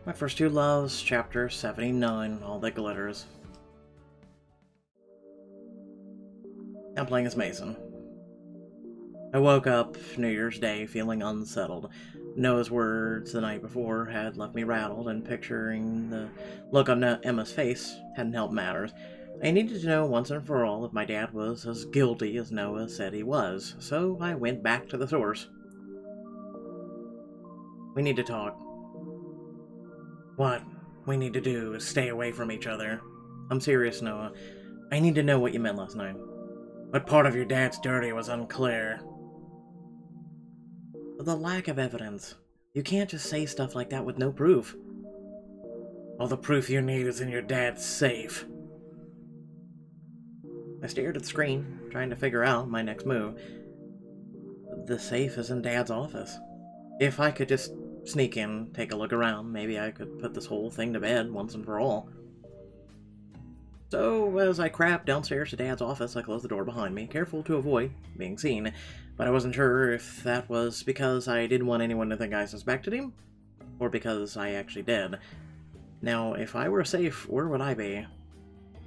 My First Two Loves, Chapter 79, All That Glitters. I'm playing as Mason. I woke up New Year's Day feeling unsettled. Noah's words the night before had left me rattled, and picturing the look on Emma's face hadn't helped matters. I needed to know once and for all if my dad was as guilty as Noah said he was, so I went back to the source. We need to talk. What we need to do is stay away from each other. I'm serious, Noah. I need to know what you meant last night. What part of your dad's dirty was unclear? The lack of evidence. You can't just say stuff like that with no proof. All the proof you need is in your dad's safe. I stared at the screen, trying to figure out my next move. The safe is in Dad's office. If I could just sneak in, take a look around, maybe I could put this whole thing to bed once and for all. So, as I crapped downstairs to Dad's office, I closed the door behind me, careful to avoid being seen, but I wasn't sure if that was because I didn't want anyone to think I suspected him, or because I actually did. Now, if I were safe, where would I be?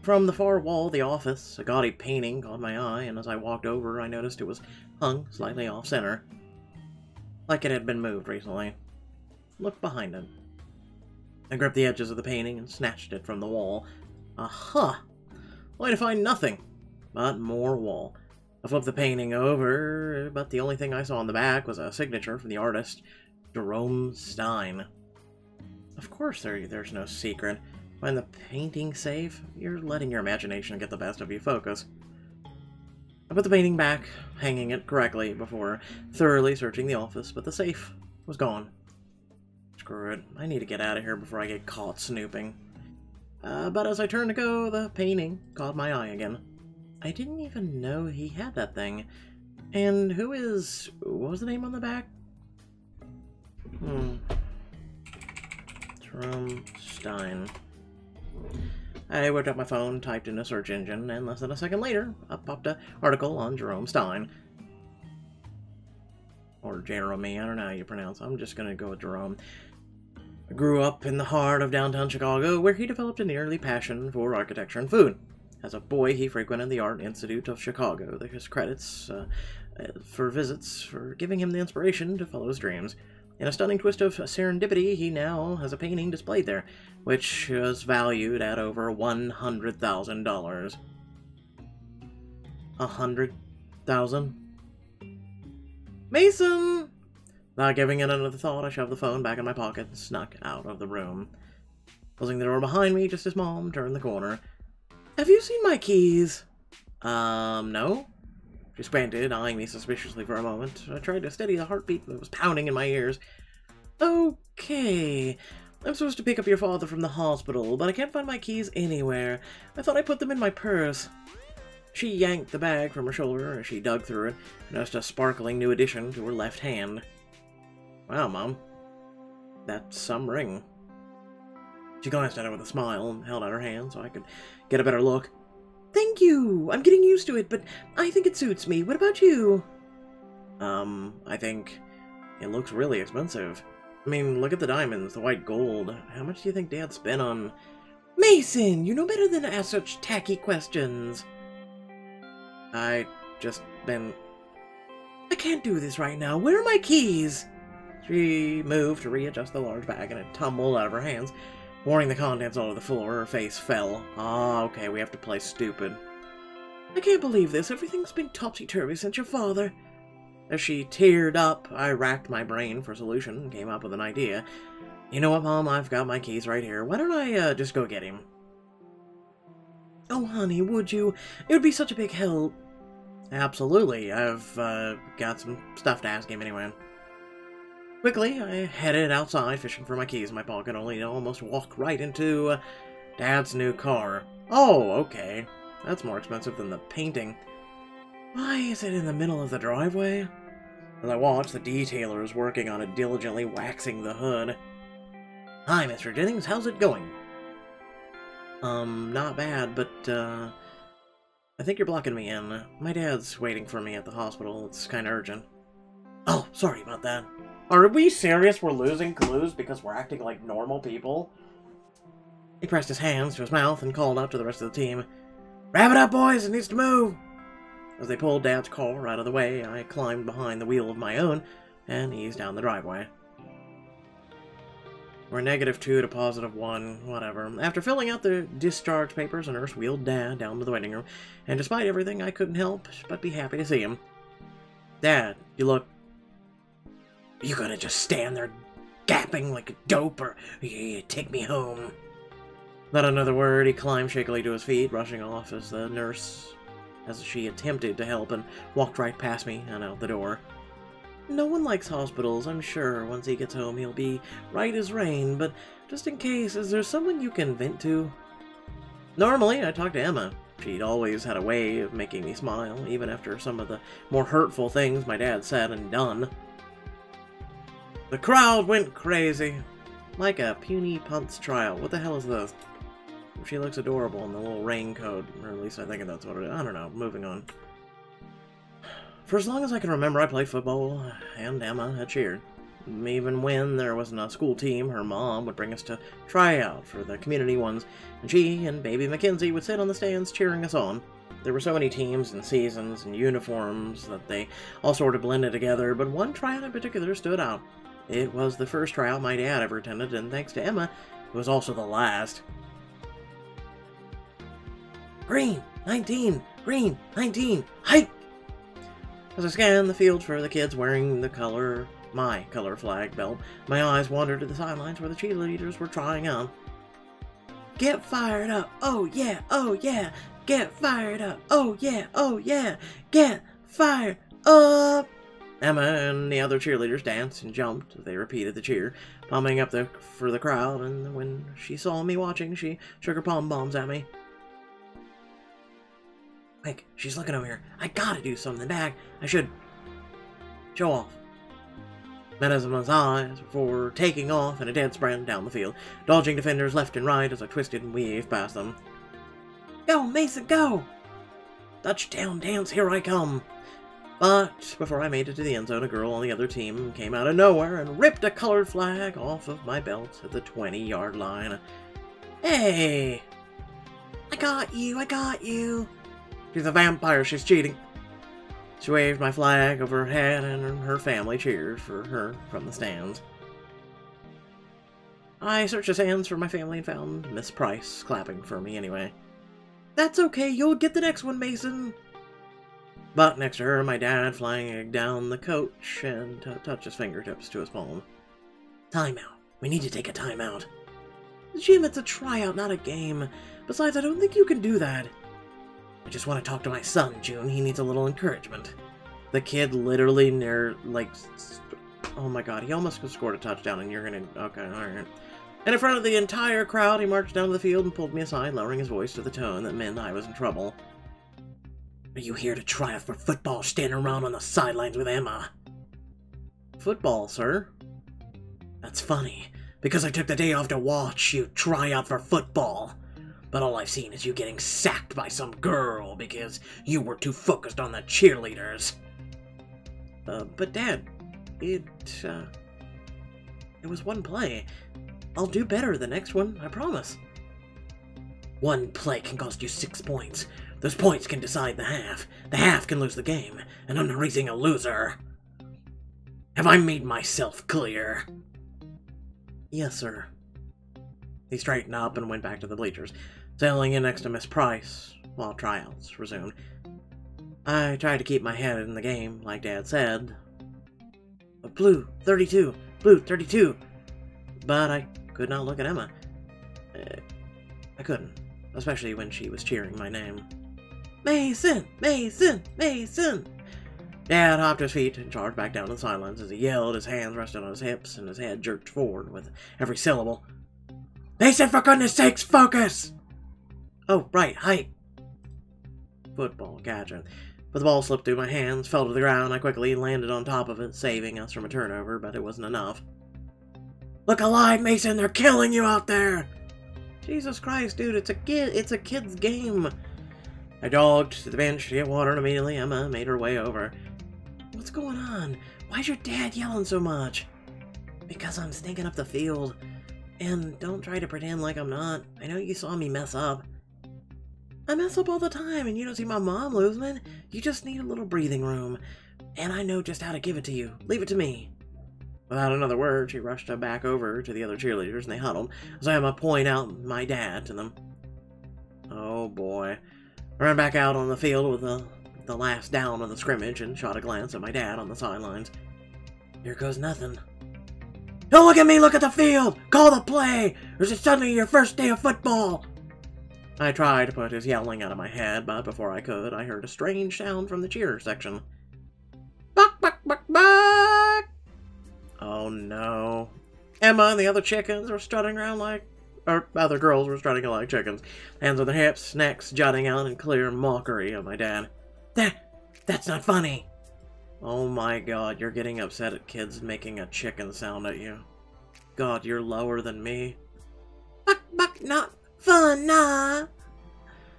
From the far wall of the office, a gaudy painting caught my eye, and as I walked over, I noticed it was hung slightly off-center, like it had been moved recently. Looked behind it. I gripped the edges of the painting and snatched it from the wall. Aha! Only to find nothing but more wall. I flipped the painting over, but the only thing I saw on the back was a signature from the artist, Jerome Stein. Of course there's no secret. Find the painting safe? You're letting your imagination get the best of you. Focus. I put the painting back, hanging it correctly before thoroughly searching the office, but the safe was gone. Screw it. I need to get out of here before I get caught snooping. But as I turned to go, the painting caught my eye again. I didn't even know he had that thing. And what was the name on the back? Jerome Stein. I whipped up my phone, typed in a search engine, and less than a second later, up popped an article on Jerome Stein. Or Jeremy, I don't know how you pronounce it. I'm just gonna go with Jerome. I grew up in the heart of downtown Chicago, where he developed an early passion for architecture and food. As a boy, he frequented the Art Institute of Chicago. His credits for visits for giving him the inspiration to follow his dreams. In a stunning twist of serendipity, he now has a painting displayed there, which is valued at over $100,000. 100,000? Mason! Not giving it another thought, I shoved the phone back in my pocket and snuck out of the room. Closing the door behind me just as Mom turned the corner. Have you seen my keys? No? She squinted, eyeing me suspiciously for a moment. I tried to steady the heartbeat that was pounding in my ears. Okay. I'm supposed to pick up your father from the hospital, but I can't find my keys anywhere. I thought I put them in my purse. She yanked the bag from her shoulder as she dug through it, and noticed a sparkling new addition to her left hand. Wow, Mom. That's some ring. She glanced at it with a smile and held out her hand so I could get a better look. Thank you! I'm getting used to it, but I think it suits me. What about you? I think it looks really expensive. I mean, look at the diamonds, the white gold. How much do you think Dad spent on... Mason! You know better than to ask such tacky questions. I can't do this right now. Where are my keys? She moved to readjust the large bag and it tumbled out of her hands, pouring the contents all over the floor. Her face fell. Ah, okay, we have to play stupid. I can't believe this. Everything's been topsy-turvy since your father... As she teared up, I racked my brain for a solution and came up with an idea. You know what, Mom? I've got my keys right here. Why don't I, just go get him? Oh, honey, would you? It would be such a big help. Absolutely. I've, got some stuff to ask him anyway. Quickly, I headed outside, fishing for my keys in my pocket, only to almost walk right into, Dad's new car. Oh, okay. That's more expensive than the painting. Why is it in the middle of the driveway? As I watched, the detailer was working on it, diligently waxing the hood. Hi, Mr. Jennings, how's it going? Not bad, but, I think you're blocking me in. My dad's waiting for me at the hospital. It's kinda urgent. Oh, sorry about that. Are we serious? We're losing clues because we're acting like normal people? He pressed his hands to his mouth and called out to the rest of the team, "Wrap it up, boys! It needs to move!" As they pulled Dad's car out of the way, I climbed behind the wheel of my own and eased down the driveway. We're -2 to +1, whatever. After filling out the discharge papers, a nurse wheeled Dad down to the waiting room, and despite everything, I couldn't help but be happy to see him. "Dad, you look... Are you gonna just stand there gapping like a dope, or take me home?" Not another word, he climbed shakily to his feet, rushing off as she attempted to help, and walked right past me and out the door. No one likes hospitals, I'm sure. Once he gets home, he'll be right as rain, but just in case, is there someone you can vent to? Normally, I talk to Emma. She'd always had a way of making me smile, even after some of the more hurtful things my dad said and done. The crowd went crazy. Like a puny punt's trial. What the hell is this? She looks adorable in the little raincoat, or at least I think that's what it is. I don't know. Moving on. For as long as I can remember, I played football, and Emma had cheered. Even when there wasn't a school team, her mom would bring us to try out for the community ones, and she and baby Mackenzie would sit on the stands cheering us on. There were so many teams and seasons and uniforms that they all sort of blended together, but one tryout in particular stood out. It was the first tryout my dad ever attended, and thanks to Emma, it was also the last. Green 19! Green 19! Hike! As I scanned the field for the kids wearing my color flag belt, my eyes wandered to the sidelines where the cheerleaders were trying out. Get fired up! Oh yeah! Oh yeah! Get fired up! Oh yeah! Oh yeah! Get fired up! Emma and the other cheerleaders danced and jumped as they repeated the cheer, pumping up for the crowd, and when she saw me watching, she shook her pom-poms at me. Quick, she's looking over here. I gotta do something back. I should show off. Met Emma's eyes before taking off in a dead sprint down the field, dodging defenders left and right as I twisted and weaved past them. Go, Mason, go! Touchdown dance, here I come! But before I made it to the end zone, a girl on the other team came out of nowhere and ripped a colored flag off of my belt at the 20-yard line. Hey! I got you, I got you! She's a vampire, she's cheating. She waved my flag over her head, and her family cheered for her from the stands. I searched the stands for my family and found Miss Price clapping for me anyway. That's okay, you'll get the next one, Mason. But next to her, my dad flying down the coach and touched his fingertips to his palm. Timeout. We need to take a timeout. Jim, it's a tryout, not a game. Besides, I don't think you can do that. I just want to talk to my son, June. He needs a little encouragement. The kid literally oh my god, he almost scored a touchdown and you're gonna... Okay, alright. And in front of the entire crowd, he marched down to the field and pulled me aside, lowering his voice to the tone that meant I was in trouble. Are you here to try out for football, or standing around on the sidelines with Emma? Football, sir? That's funny, because I took the day off to watch you try out for football. But all I've seen is you getting sacked by some girl because you were too focused on the cheerleaders. But Dad, it was one play. I'll do better the next one, I promise. One play can cost you 6 points. Those points can decide the half. The half can lose the game, and I'm not raising a loser. Have I made myself clear? Yes, sir. He straightened up and went back to the bleachers, settling in next to Miss Price while tryouts resumed. I tried to keep my head in the game, like Dad said. Blue 32, blue 32. But I could not look at Emma. I couldn't, especially when she was cheering my name. Mason! Mason! Mason! Dad hopped to his feet and charged back down to the sidelines as he yelled, his hands rested on his hips and his head jerked forward with every syllable. Mason, for goodness sakes, focus! Oh, right, height. Football, gotcha. But the ball slipped through my hands, fell to the ground. I quickly landed on top of it, saving us from a turnover, but it wasn't enough. Look alive, Mason! They're killing you out there! Jesus Christ, dude, it's a kid's game. I jogged to the bench to get water, and immediately Emma made her way over. What's going on? Why's your dad yelling so much? Because I'm stinking up the field. And don't try to pretend like I'm not. I know you saw me mess up. I mess up all the time, and you don't see my mom losing it. You just need a little breathing room. And I know just how to give it to you. Leave it to me. Without another word, she rushed back over to the other cheerleaders, and they huddled, as I had to point out my dad to them. Oh boy. I ran back out on the field with the last down of the scrimmage and shot a glance at my dad on the sidelines. Here goes nothing. Don't look at me, look at the field! Call the play! Or is it suddenly your first day of football? I tried to put his yelling out of my head, but before I could, I heard a strange sound from the cheer section. Buck, buck, buck, buck! Oh no. Emma and the other chickens were strutting around like... or other girls were strutting like chickens. Hands on their hips, necks jutting out in clear mockery of my dad. That's not funny! Oh my god, you're getting upset at kids making a chicken sound at you. God, you're lower than me. Buck, buck, not fun, nah!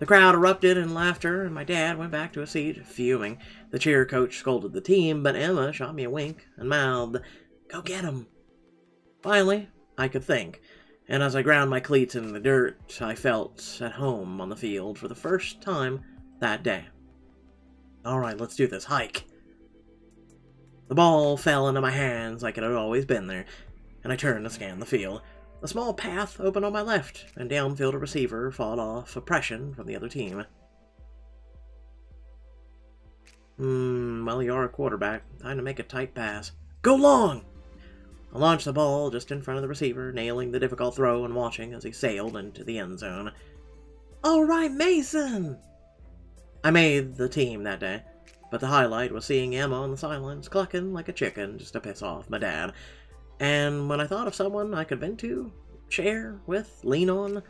The crowd erupted in laughter, and my dad went back to his seat, fuming. The cheer coach scolded the team, but Emma shot me a wink and mouthed, "Go get him." Finally, I could think, and as I ground my cleats in the dirt, I felt at home on the field for the first time that day. Alright, let's do this. Hike. The ball fell into my hands like it had always been there, and I turned to scan the field. A small path opened on my left, and downfield a receiver fought off oppression from the other team. Well, you are a quarterback. Time to make a tight pass. Go long! I launched the ball just in front of the receiver, nailing the difficult throw and watching as he sailed into the end zone. All right, Mason! I made the team that day, but the highlight was seeing Emma on the sidelines clucking like a chicken just to piss off my dad. And when I thought of someone I could vent to, share with, lean on,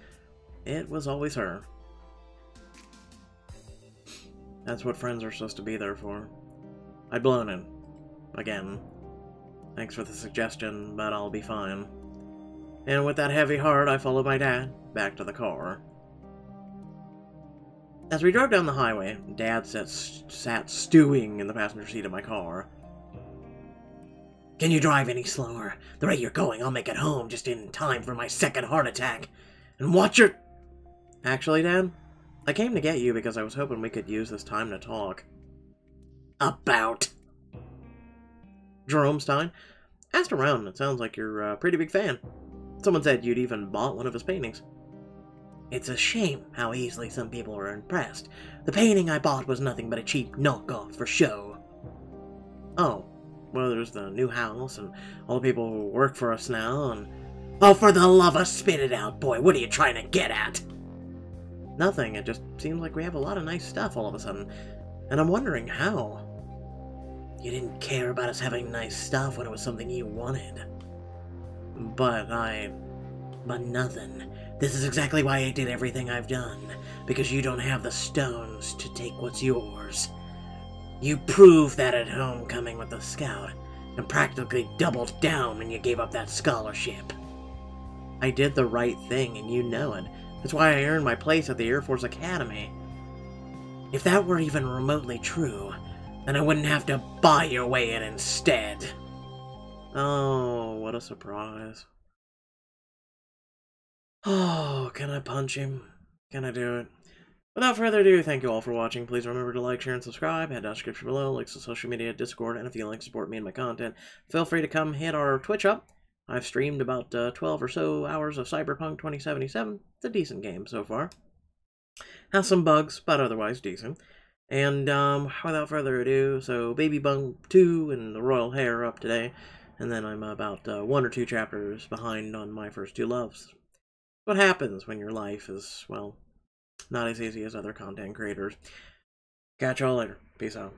it was always her. That's what friends are supposed to be there for. I'd blown it. Again. Thanks for the suggestion, but I'll be fine. And with that heavy heart, I followed my dad back to the car. As we drove down the highway, Dad sat stewing in the passenger seat of my car. Can you drive any slower? The rate you're going, I'll make it home just in time for my second heart attack. And watch your... Actually, Dad, I came to get you because I was hoping we could use this time to talk. About? Jerome Stein? Asked around, it sounds like you're a pretty big fan. Someone said you'd even bought one of his paintings. It's a shame how easily some people are impressed. The painting I bought was nothing but a cheap knockoff for show. Oh, well, there's the new house and all the people who work for us now, and... Oh, for the love of spit it out, boy, what are you trying to get at? Nothing, it just seems like we have a lot of nice stuff all of a sudden, and I'm wondering how. You didn't care about us having nice stuff when it was something you wanted. But nothing. This is exactly why I did everything I've done. Because you don't have the stones to take what's yours. You proved that at homecoming with the scout, and practically doubled down when you gave up that scholarship. I did the right thing, and you know it. That's why I earned my place at the Air Force Academy. If that were even remotely true, then I wouldn't have to buy your way in instead. Oh, what a surprise. Oh, can I punch him? Can I do it? Without further ado, thank you all for watching. Please remember to like, share, and subscribe. Head down to the description below, links to social media, Discord, and if you'd like to support me and my content, feel free to come hit our Twitch up. I've streamed about 12 or so hours of Cyberpunk 2077. It's a decent game so far. Has some bugs, but otherwise decent. And without further ado, so Baby Bump 2 and the Royal Hair are up today. And then I'm about 1 or 2 chapters behind on my first 2 loves. What happens when your life is, well, not as easy as other content creators. Catch y'all later. Peace out.